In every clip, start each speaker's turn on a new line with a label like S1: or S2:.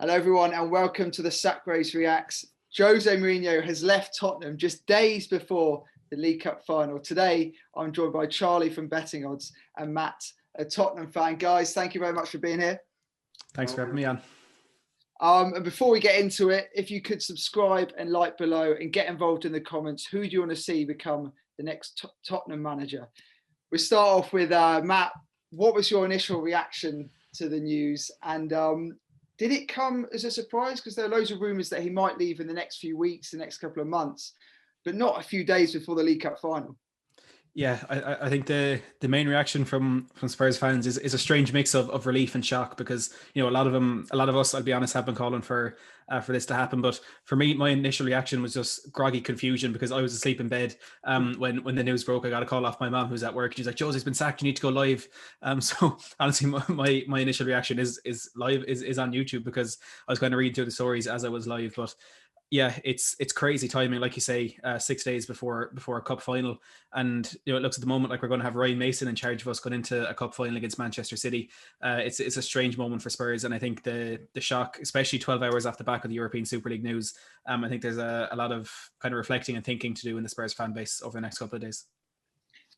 S1: Hello everyone and welcome to the Sack Race Reacts. Jose Mourinho has left Tottenham just days before the League Cup final. Today I'm joined by Charlie from Betting Odds and Matt, a Tottenham fan. Guys, thank you very much for being here.
S2: Thanks for having me on.
S1: And before we get into it, if you could subscribe and like below and get involved in the comments, who do you want to see become the next Tottenham manager? We'll start off with Matt. What was your initial reaction to the news? And did it come as a surprise? Because there are loads of rumours that he might leave in the next few weeks, the next couple of months, but not a few days before the League Cup final.
S2: Yeah, I think the main reaction from Spurs fans is a strange mix of relief and shock, because a lot of us, I'll be honest, have been calling for this to happen. But for me, my initial reaction was just groggy confusion, because I was asleep in bed when the news broke. I got a call off my mom who's at work. She's like, "Josie's been sacked. You need to go live." So honestly, my initial reaction is on YouTube, because I was going to read through the stories as I was live. But yeah, it's crazy timing, like you say, 6 days before a cup final, and it looks at the moment like we're going to have Ryan Mason in charge of us going into a cup final against Manchester City. It's a strange moment for Spurs, and I think the shock, especially 12 hours off the back of the European Super League news, I think there's a lot of kind of reflecting and thinking to do in the Spurs fan base over the next couple of days.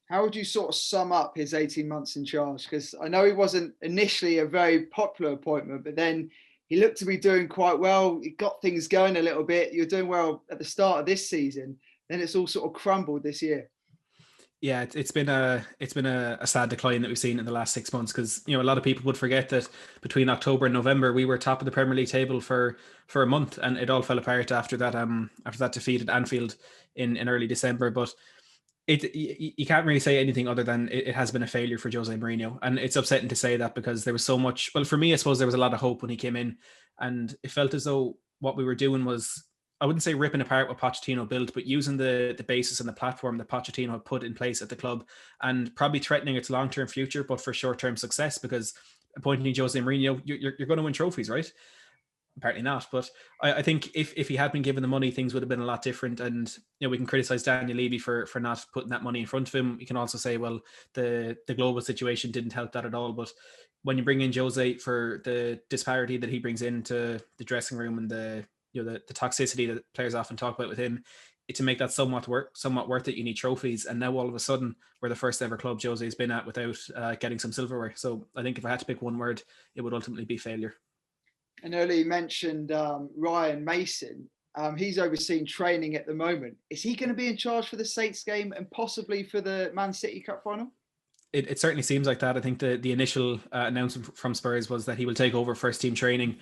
S1: How would you sort of sum up his 18 months in charge? Because I know he wasn't initially a very popular appointment, but then he looked to be doing quite well. He got things going a little bit. You're doing well at the start of this season. Then it's all sort of crumbled this year.
S2: Yeah, it's been a sad decline that we've seen in the last 6 months, because a lot of people would forget that between October and November we were top of the Premier League table for a month, and it all fell apart after that defeat at Anfield in early December. But you can't really say anything other than it has been a failure for Jose Mourinho, and it's upsetting to say that, because there was so much. Well, for me, I suppose there was a lot of hope when he came in, and it felt as though what we were doing was, I wouldn't say ripping apart what Pochettino built, but using the basis and the platform that Pochettino had put in place at the club, and probably threatening its long-term future, but for short-term success, because appointing Jose Mourinho, you're going to win trophies, right? Apparently not, but I think if he had been given the money, things would have been a lot different. And we can criticize Daniel Levy for not putting that money in front of him. We can also say, well, the global situation didn't help that at all. But when you bring in Jose, for the disparity that he brings into the dressing room, and the toxicity that players often talk about with him, to make that somewhat worth it, you need trophies. And now all of a sudden we're the first ever club Jose's been at without getting some silverware. So I think if I had to pick one word, it would ultimately be failure.
S1: And earlier you mentioned Ryan Mason. He's overseeing training at the moment. Is he going to be in charge for the Saints game and possibly for the Man City Cup final?
S2: It certainly seems like that. I think the initial announcement from Spurs was that he will take over first team training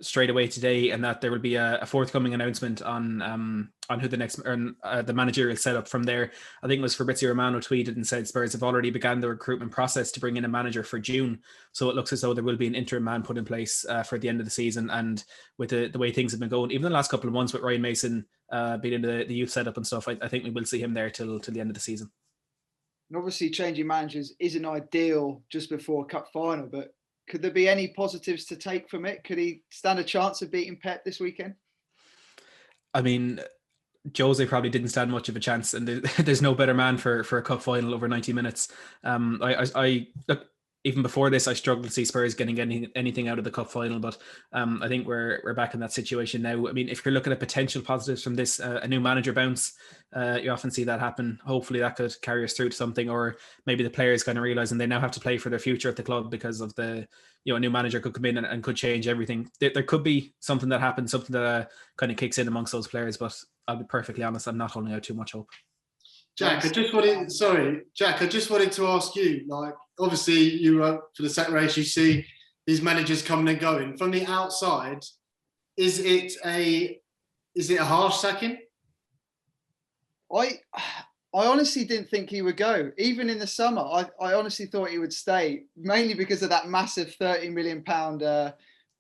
S2: straight away today, and that there will be a forthcoming announcement on who the next the managerial setup from there. I think it was Fabrizio Romano tweeted and said Spurs have already begun the recruitment process to bring in a manager for June. So it looks as though there will be an interim man put in place for the end of the season. And with the way things have been going, even the last couple of months with Ryan Mason being in the youth setup and stuff, I think we will see him there till the end of the season.
S1: And obviously changing managers isn't ideal just before a cup final, but could there be any positives to take from it? Could he stand a chance of beating Pep this weekend?
S2: I mean, Jose probably didn't stand much of a chance, and there's no better man for a cup final over 90 minutes. I look, even before this, I struggled to see Spurs getting anything out of the cup final, but I think we're back in that situation now. I mean, if you're looking at potential positives from this, a new manager bounce, you often see that happen. Hopefully that could carry us through to something, or maybe the players kind of realize and they now have to play for their future at the club because of a new manager could come in and could change everything. There could be something that happens, something that kind of kicks in amongst those players, but I'll be perfectly honest, I'm not holding out too much hope.
S3: Jack, I just wanted to ask you, like, obviously you work for the Sack Race, you see these managers coming and going. From the outside, is it a harsh sacking?
S1: I honestly didn't think he would go. Even in the summer, I honestly thought he would stay, mainly because of that massive £30 million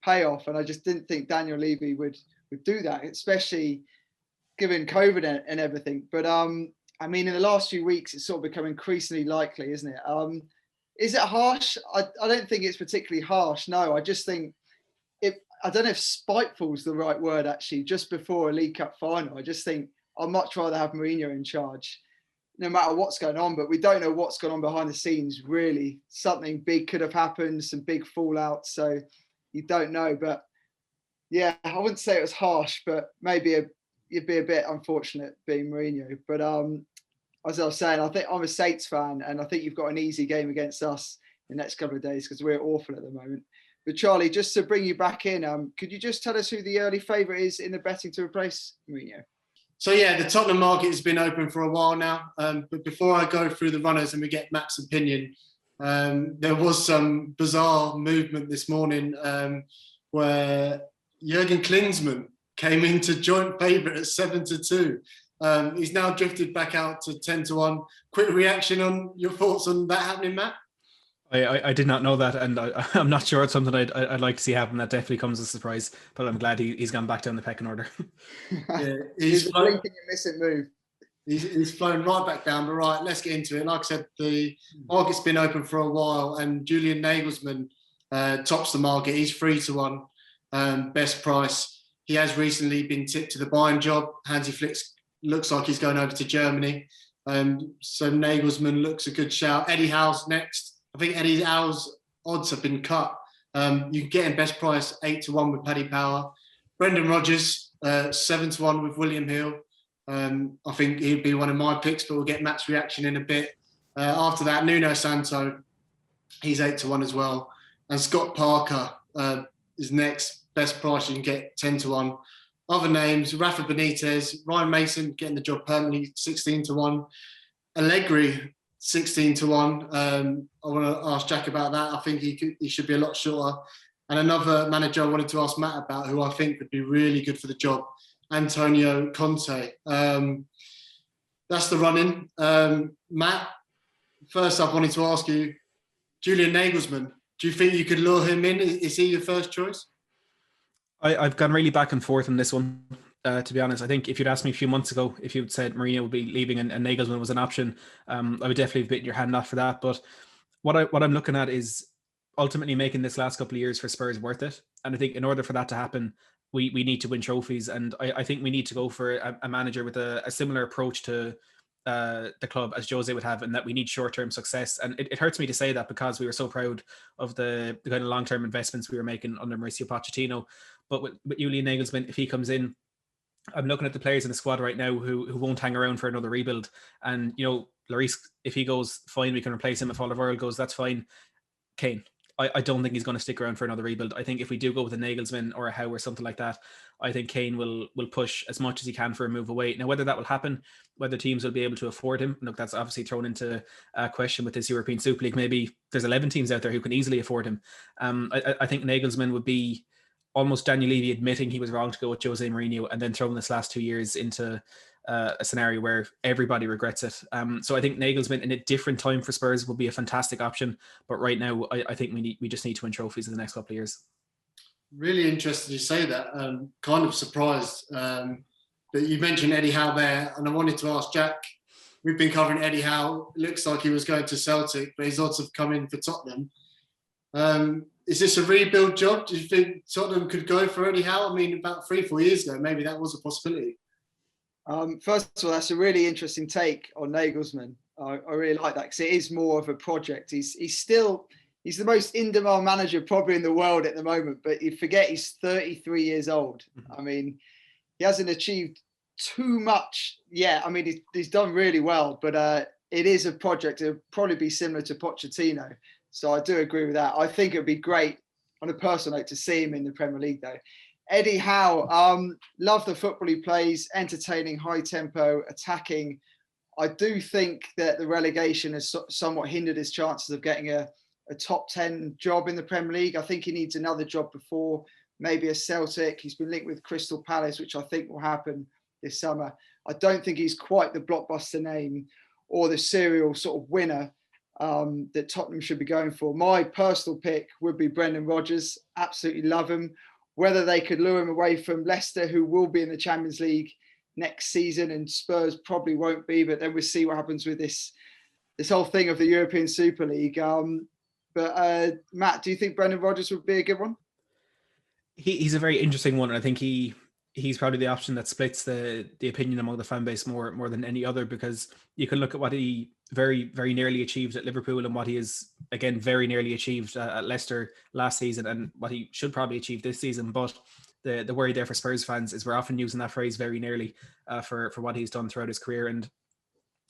S1: payoff. And I just didn't think Daniel Levy would do that, especially given COVID and everything. But I mean, in the last few weeks, it's sort of become increasingly likely, isn't it? Is it harsh? I don't think it's particularly harsh. No, I just think I don't know if spiteful is the right word, actually, just before a League Cup final. I just think I'd much rather have Mourinho in charge, no matter what's going on. But we don't know what's going on behind the scenes, really. Something big could have happened, some big fallout. So you don't know. But Yeah, I wouldn't say it was harsh, but maybe you'd be a bit unfortunate being Mourinho. But as I was saying, I think I'm a Saints fan, and I think you've got an easy game against us in the next couple of days because we're awful at the moment. But Charlie, just to bring you back in, could you just tell us who the early favourite is in the betting to replace Mourinho?
S3: So yeah, the Tottenham market has been open for a while now. But before I go through the runners and we get Matt's opinion, there was some bizarre movement this morning where Jurgen Klinsmann came into joint favourite at 7-2. He's now drifted back out to 10-1. Quick reaction on your thoughts on that happening, Matt?
S2: I did not know that, and I'm not sure it's something I'd like to see happen. That definitely comes as a surprise, but I'm glad he's gone back down the pecking order.
S3: Yeah,
S1: he's a blinking and missing move.
S3: He's flown right back down. But right, let's get into it. Like I said, the market's been open for a while, and Julian Nagelsmann tops the market. He's 3-1, best price. He has recently been tipped to the Bayern job. Hansi Flick looks like he's going over to Germany. So Nagelsmann looks a good shout. Eddie Howe's next. I think Eddie Howe's odds have been cut. You can get him best price 8-1 with Paddy Power. Brendan Rodgers 7-1 with William Hill. I think he'd be one of my picks, but we'll get Matt's reaction in a bit. After that, Nuno Santo, he's 8-1 as well. And Scott Parker is next. Best price you can get 10-1. Other names: Rafa Benitez, Ryan Mason getting the job permanently 16-1. Allegri 16-1. I want to ask Jack about that. I think he should be a lot shorter. And another manager I wanted to ask Matt about, who I think would be really good for the job, Antonio Conte. That's the running. Matt, first up, I wanted to ask you, Julian Nagelsmann, do you think you could lure him in? Is he your first choice?
S2: I've gone really back and forth on this one. To be honest, I think if you'd asked me a few months ago, if you'd said Mourinho would be leaving and Nagelsmann was an option, I would definitely have bitten your hand off for that. But what I'm looking at is ultimately making this last couple of years for Spurs worth it. And I think in order for that to happen, we need to win trophies. And I think we need to go for a manager with a similar approach to the club as Jose would have, and that we need short-term success. And it hurts me to say that because we were so proud of the kind of long-term investments we were making under Mauricio Pochettino. But with Julian Nagelsmann, if he comes in, I'm looking at the players in the squad right now who won't hang around for another rebuild. And, Lloris, if he goes, fine, we can replace him. If Alderweireld goes, that's fine. Kane, I don't think he's going to stick around for another rebuild. I think if we do go with a Nagelsmann or a Howe or something like that, I think Kane will push as much as he can for a move away. Now, whether that will happen, whether teams will be able to afford him, look, that's obviously thrown into question with this European Super League. Maybe there's 11 teams out there who can easily afford him. I think Nagelsmann would be almost Daniel Levy admitting he was wrong to go with Jose Mourinho and then throwing this last 2 years into a scenario where everybody regrets it. So I think Nagelsmann in a different time for Spurs would be a fantastic option. But right now, I think we just need to win trophies in the next couple of years. Really
S3: interested you say that. Kind of surprised that you mentioned Eddie Howe there. And I wanted to ask Jack, we've been covering Eddie Howe. It looks like he was going to Celtic, but his odds have come in for Tottenham. Is this a rebuild job? Do you think Tottenham could go for Eddie Howe? I mean, about 3-4 years ago, maybe that was a possibility.
S1: First of all, that's a really interesting take on Nagelsmann. I really like that because it is more of a project. He's the most in-demand manager probably in the world at the moment, but you forget he's 33 years old. Mm-hmm. I mean, he hasn't achieved too much yet. I mean, he's done really well, but it is a project. It'll probably be similar to Pochettino. So I do agree with that. I think it would be great on a personal note to see him in the Premier League, though. Eddie Howe, love the football he plays, entertaining, high tempo, attacking. I do think that the relegation has somewhat hindered his chances of getting a top 10 job in the Premier League. I think he needs another job before, maybe a Celtic. He's been linked with Crystal Palace, which I think will happen this summer. I don't think he's quite the blockbuster name or the serial sort of winner that Tottenham should be going for. My personal pick would be Brendan Rodgers. Absolutely love him. Whether they could lure him away from Leicester, who will be in the Champions League next season, and Spurs probably won't be, but then we'll see what happens with this whole thing of the European Super League. But Matt, do you think Brendan Rodgers would be a good one?
S2: He's a very interesting one. I think he's probably the option that splits the opinion among the fan base more than any other, because you can look at what he very, very nearly achieved at Liverpool and what he is, again, very nearly achieved at Leicester last season and what he should probably achieve this season. But the worry there for Spurs fans is we're often using that phrase very nearly for what he's done throughout his career. And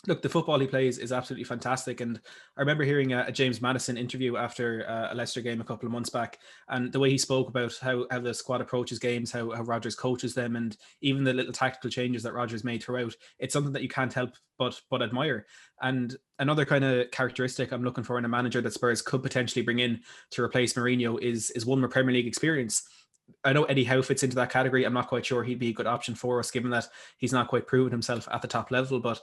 S2: look, the football he plays is absolutely fantastic. And I remember hearing a James Maddison interview after a Leicester game a couple of months back, and the way he spoke about how the squad approaches games, how Rodgers coaches them, and even the little tactical changes that Rodgers made throughout. It's something that you can't help but admire. And another kind of characteristic I'm looking for in a manager that Spurs could potentially bring in to replace Mourinho is one with Premier League experience. I know Eddie Howe fits into that category. I'm not quite sure he'd be a good option for us, given that he's not quite proven himself at the top level, but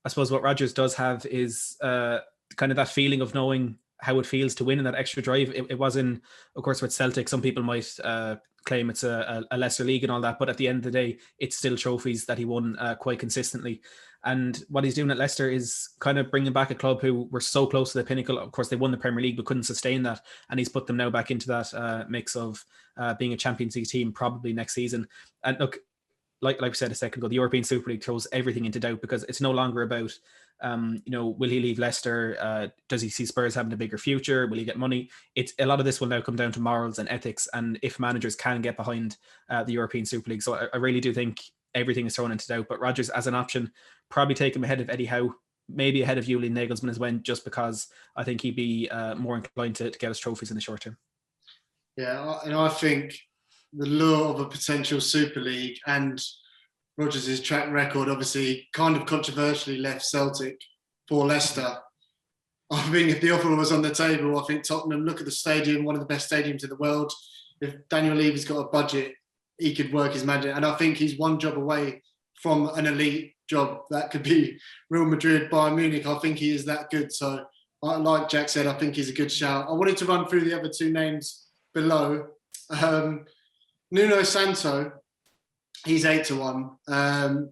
S2: I suppose what Rodgers does have is kind of that feeling of knowing how it feels to win in that extra drive. It was in, of course, with Celtic, some people might claim it's a lesser league and all that, but at the end of the day, it's still trophies that he won quite consistently. And what he's doing at Leicester is kind of bringing back a club who were so close to the pinnacle. Of course, they won the Premier League but couldn't sustain that, and he's put them now back into that mix of being a Champions League team probably next season. And look, like we said a second ago, the European Super League throws everything into doubt because it's no longer about, will he leave Leicester? Does he see Spurs having a bigger future? Will he get money? It's a lot of this will now come down to morals and ethics, and if managers can get behind the European Super League. So I really do think everything is thrown into doubt. But Rodgers as an option, probably take him ahead of Eddie Howe, maybe ahead of Julian Nagelsmann as well, just because I think he'd be more inclined to get us trophies in the short term.
S3: Yeah, and I think the lure of a potential Super League and Rodgers' track record, obviously kind of controversially left Celtic for Leicester. I think if the offer was on the table, I think Tottenham, look at the stadium, one of the best stadiums in the world. If Daniel Levy's got a budget, he could work his magic. And I think he's one job away from an elite job. That could be Real Madrid, Bayern Munich. I think he is that good. So like Jack said, I think he's a good shout. I wanted to run through the other two names below. Nuno Santo, he's 8-1.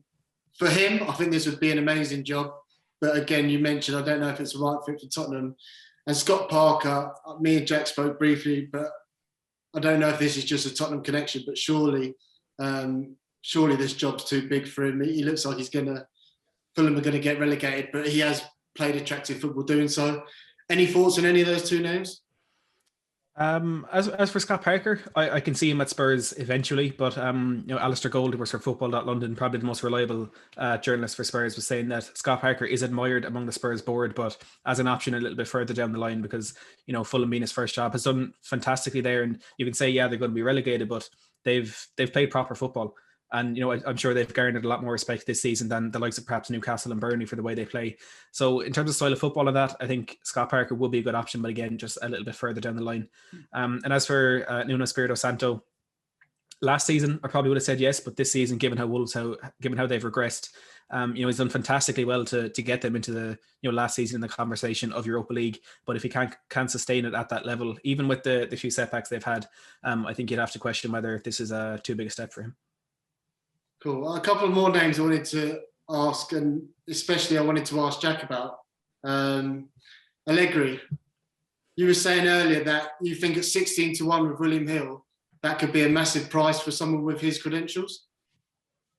S3: For him, I think this would be an amazing job. But again, you mentioned, I don't know if it's the right fit for Tottenham. And Scott Parker, me and Jack spoke briefly, but I don't know if this is just a Tottenham connection, but surely this job's too big for him. He looks like Fulham are going to get relegated, but he has played attractive football doing so. Any thoughts on any of those two names?
S2: As for Scott Parker, I can see him at Spurs eventually, but Alistair Gold, who works for Football.London, probably the most reliable journalist for Spurs, was saying that Scott Parker is admired among the Spurs board, but as an option a little bit further down the line, because Fulham being his first job has done fantastically there, and you can say they're going to be relegated, but they've played proper football. And, I'm sure they've garnered a lot more respect this season than the likes of perhaps Newcastle and Burnley for the way they play. So in terms of style of football and that, I think Scott Parker will be a good option, but again, just a little bit further down the line. And as for Nuno Espirito Santo, last season, I probably would have said yes, but this season, given how they've regressed, he's done fantastically well to get them into the last season in the conversation of Europa League. But if he can't sustain it at that level, even with the few setbacks they've had, I think you'd have to question whether this is too big a step for him.
S3: Cool. A couple of more names I wanted to ask, and especially I wanted to ask Jack about. Allegri, you were saying earlier that you think at 16-1 with William Hill, that could be a massive price for someone with his credentials?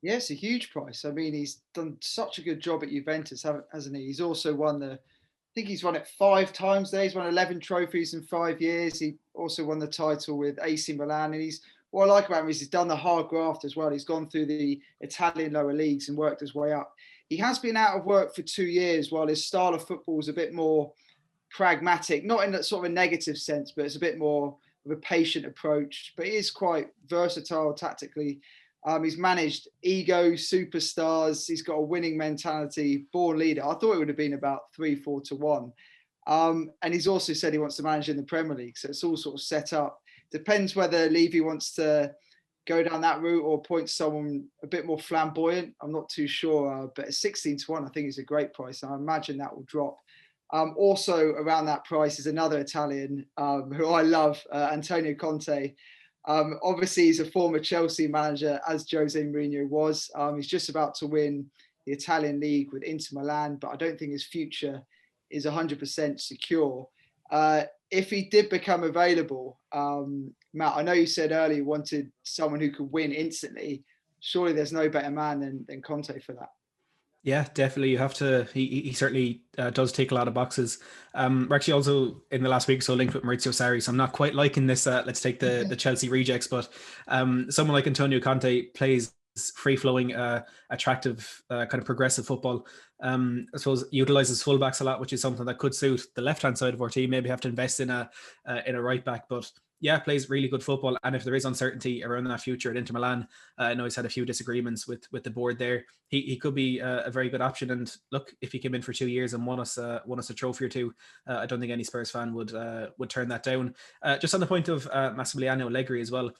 S1: Yes, a huge price. I mean, he's done such a good job at Juventus, hasn't he? He's also won I think he's won it 5 times there. He's won 11 trophies in 5 years. He also won the title with AC Milan, and what I like about him is he's done the hard graft as well. He's gone through the Italian lower leagues and worked his way up. He has been out of work for 2 years while his style of football is a bit more pragmatic, not in that sort of a negative sense, but it's a bit more of a patient approach. But he is quite versatile tactically. He's managed ego, superstars. He's got a winning mentality, born leader. I thought it would have been about 3-4-1. And he's also said he wants to manage in the Premier League. So it's all sort of set up. Depends whether Levy wants to go down that route or point someone a bit more flamboyant. I'm not too sure, but at 16-1, I think is a great price. And I imagine that will drop. Also around that price is another Italian who I love, Antonio Conte. Obviously, he's a former Chelsea manager, as Jose Mourinho was. He's just about to win the Italian league with Inter Milan, but I don't think his future is 100% secure. If he did become available, Matt, I know you said earlier you wanted someone who could win instantly. Surely there's no better man than Conte for that.
S2: Yeah, definitely. You have to. He certainly does tick a lot of boxes. We're actually also in the last week or so linked with Maurizio Sarri, so I'm not quite liking this. Let's take the Chelsea rejects, but someone like Antonio Conte plays free flowing, attractive, kind of progressive football. I suppose utilizes fullbacks a lot, which is something that could suit the left hand side of our team. Maybe have to invest in a right back, but yeah, plays really good football. And if there is uncertainty around that future at Inter Milan, I know he's had a few disagreements with the board there. He could be a very good option. And look, if he came in for 2 years and won us a trophy or two, I don't think any Spurs fan would turn that down. Just on the point of Massimiliano Allegri as well,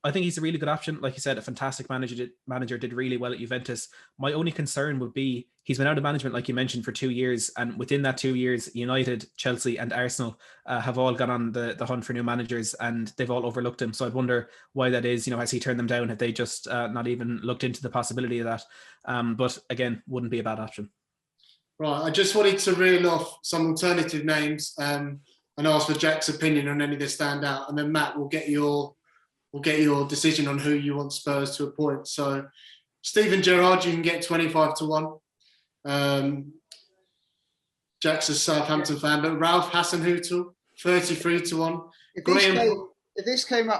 S2: I think he's a really good option. Like you said, a fantastic manager did really well at Juventus. My only concern would be he's been out of management, like you mentioned, for 2 years. And within that 2 years, United, Chelsea and Arsenal have all gone on the hunt for new managers, and they've all overlooked him. So I'd wonder why that is. Has he turned them down? Have they just not even looked into the possibility of that? But again, wouldn't be a bad option.
S3: Right, I just wanted to reel off some alternative names and ask for Jack's opinion on any that stand out. And then Matt will get your decision on who you want Spurs to appoint. So Steven Gerrard, you can get 25 to 1. Jack's a Southampton fan, but Ralph Hasenhüttl, 33 to 1.
S1: If this came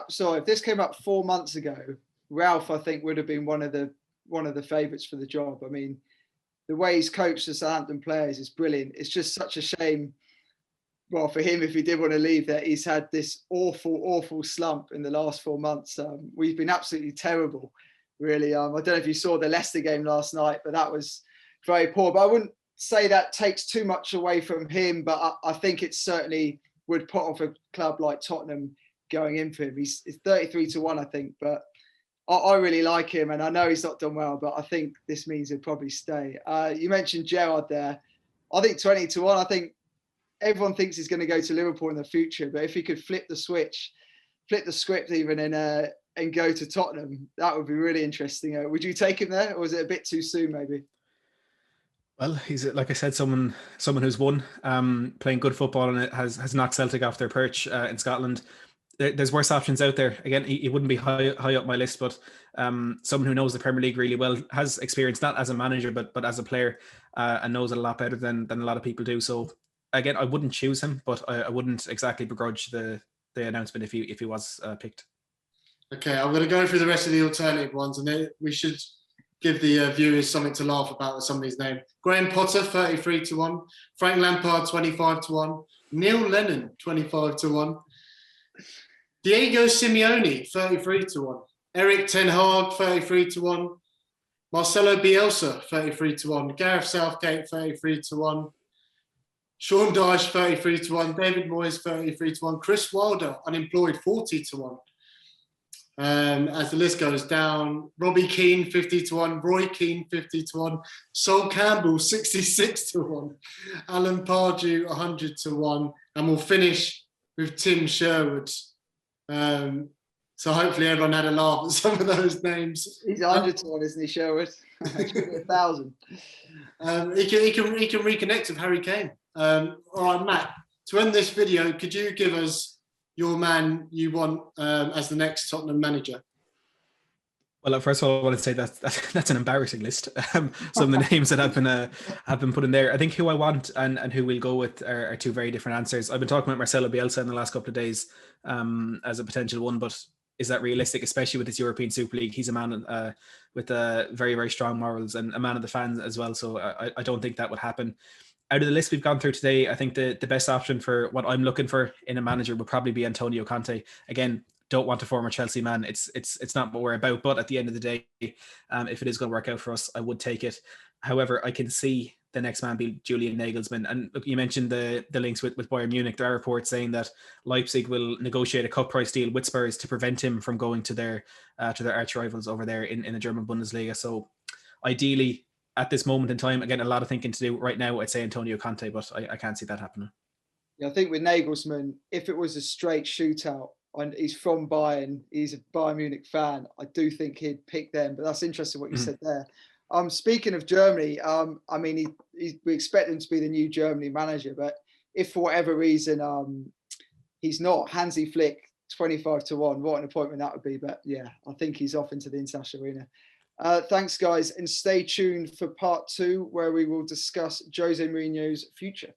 S1: up 4 months ago, Ralph, I think, would have been one of the favourites for the job. I mean, the way he's coached the Southampton players is brilliant. It's just such a shame, well, for him, if he did want to leave, that he's had this awful slump in the last 4 months. We've been absolutely terrible, really. I don't know if you saw the Leicester game last night, but that was very poor. But I wouldn't say that takes too much away from him, but I think it certainly would put off a club like Tottenham going in for him. He's 33 to 1, I think, but I really like him, and I know he's not done well, but I think this means he'll probably stay. You mentioned Gerrard there. I think 20 to 1, I think everyone thinks he's going to go to Liverpool in the future, but if he could flip the script even and go to Tottenham, that would be really interesting. Would you take him there, or was it a bit too soon maybe?
S2: Well, he's, like I said, someone who's won, playing good football, and it has knocked Celtic off their perch in Scotland. There's worse options out there. Again, he wouldn't be high up my list, but someone who knows the Premier League really well, has experience not as a manager but as a player, and knows it a lot better than a lot of people do. So again, I wouldn't choose him, but I wouldn't exactly begrudge the announcement if he was picked.
S3: Okay, I'm going to go through the rest of the alternative ones, and then we should give the viewers something to laugh about with some of these names. Graham Potter, 33 to 1. Frank Lampard, 25 to 1. Neil Lennon, 25 to 1. Diego Simeone, 33 to 1. Eric Ten Hag, 33 to 1. Marcelo Bielsa, 33 to 1. Gareth Southgate, 33 to 1. Sean Dyche, 33 to 1. David Moyes, 33 to 1. Chris Wilder, unemployed, 40 to 1. As the list goes down, Robbie Keane, 50 to 1. Roy Keane, 50 to 1. Sol Campbell, 66 to 1. Alan Pardew, 100 to 1. And we'll finish with Tim Sherwood. So hopefully everyone had a laugh at some of those names.
S1: He's 100 to 1, isn't he, Sherwood? 1,000.
S3: He can reconnect with Harry Kane. All right, Matt, to end this video, could you give us your man you want as the next Tottenham manager?
S2: Well, first of all, I want to say that's an embarrassing list. Some of the names that have been put in there. I think who I want and who we'll go with are two very different answers. I've been talking about Marcelo Bielsa in the last couple of days as a potential one, but is that realistic, especially with this European Super League? He's a man with very, very strong morals and a man of the fans as well. So I don't think that would happen. Out of the list we've gone through today, I think the best option for what I'm looking for in a manager would probably be Antonio Conte. Again, don't want a former Chelsea man. It's not what we're about. But at the end of the day, if it is going to work out for us, I would take it. However, I can see the next man be Julian Nagelsmann. And look, you mentioned the links with Bayern Munich. There are reports saying that Leipzig will negotiate a cut price deal with Spurs to prevent him from going to their arch rivals over there in the German Bundesliga. So ideally, at this moment in time, again, a lot of thinking to do right now, I'd say Antonio Conte, but I can't see that happening.
S1: Yeah, I think with Nagelsmann, if it was a straight shootout, and he's from Bayern, he's a Bayern Munich fan, I do think he'd pick them. But that's interesting what you said there. Speaking of Germany, I mean, we expect him to be the new Germany manager, but if for whatever reason he's not, Hansi Flick, 25 to 1, what an appointment that would be. But yeah, I think he's off into the international arena. Thanks, guys, and stay tuned for part 2, where we will discuss Jose Mourinho's future.